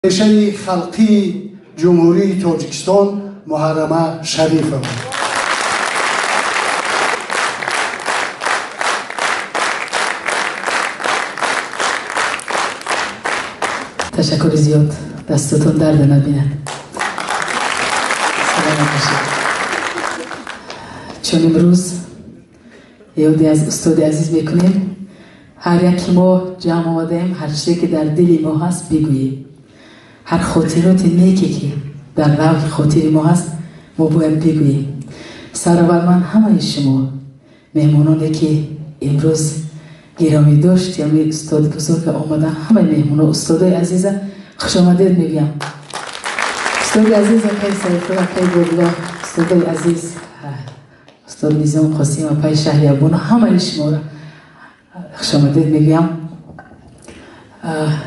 نمایشه خلقی جمهوری تاجیکستان محرمه شریف بود. تشکر زیاد، دستتون درد نبیند. سلام باشید. چون امروز یادی از استاد عزیز میکنیم، هر یکی ما جمع آمدیم هر چیزی که در دل ما هست بگوییم. هر خاطرات نیکی که در روح خاطر ما هست ما باید بگوییم. سرآور من همه شما مهمونانی که امروز گرامی داشت یعنی استاد بزرگ آمدن، همه مهمونا استادای عزیز خوش آمدید میگم. استاد عزیز آقای سیدالله آقای بودلاه، استادای عزیز استاد نظام قاسم آقای شهریابون، همه شما را خوش آمدید میگم.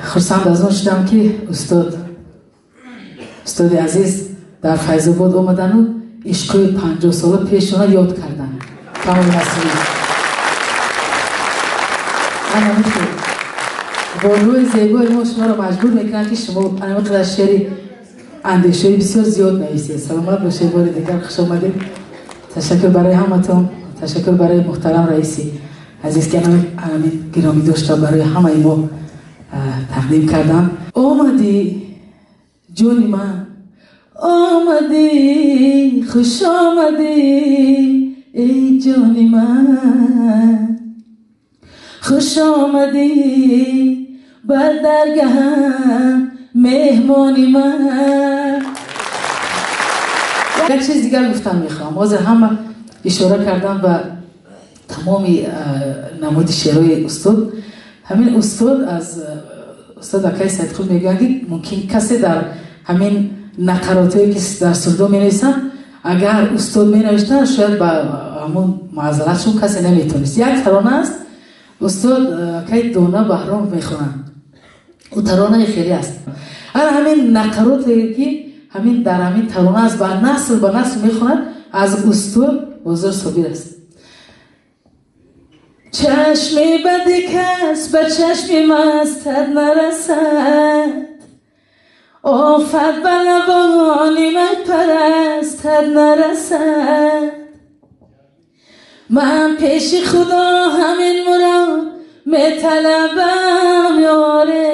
خرسند از اون شدم که استاد عزیز در فیض آباد آمدن و عشقای 50 سال پیش اونا یاد کردن. تمام مسئولی من همیشه با روی زیبای ما شما را مجبور میکنم که شما انقدر شعر اندیشه بسیار زیاد نویسید. سلامت باشید، بار دیگر خوش آمدید. تشکر برای همتون، تشکر برای محترم رئیسی عزیز که همین گرامی داشته برای همه ما تقدیم کردن. آمدی جونی من، آمدی خوش آمدی ای جونی من، خوش آمدی بر درگهم مهمانی من. یک چیز دیگر گفتم میخوام، حاضر همه اشاره کردم و تمامی نمود شعرهای استاد. همین استاد از استاد آقای سیدخود میگه که ممکن کسی در همین نقراتایی که در سردا می نویسن اگر استاد می نوشتن شاید با همون معذرتشون کسی نمیتونست. یک ترانه است استاد آقای دونه بهرام میخونن، او ترانه خیلی است. همین نقراتی که همین در همین ترانه است و نسل به نسل میخونن از استاد حضور صابر است. چشمی بد کس به چشمی مستت نرسد، آفت به لبانی من پرستت نرسد. من پیش خدا همین مرا می طلبم یاره،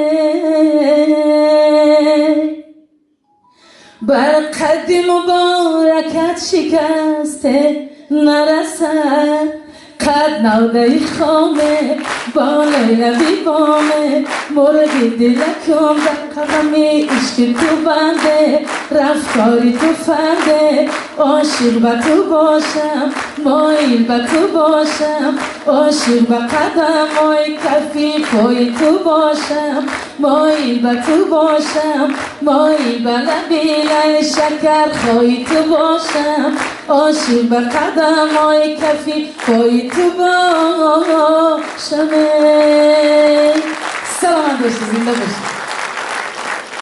بر قد مبارکت شکسته نرسد. قد نوده خامه بالای لبی بامه، مورد دلکم در قدمی عشق تو بنده، رفتاری تو فنده، عاشق به تو باشم مایل به تو باشم، عاشق به قدمای کفی پای تو باشم، مایل به تو باشم، مایل به لبینه شکر خواهی تو باشم، عاشق به قدمای کفی پای تو باشم. سلامت باشید، زنده باشید.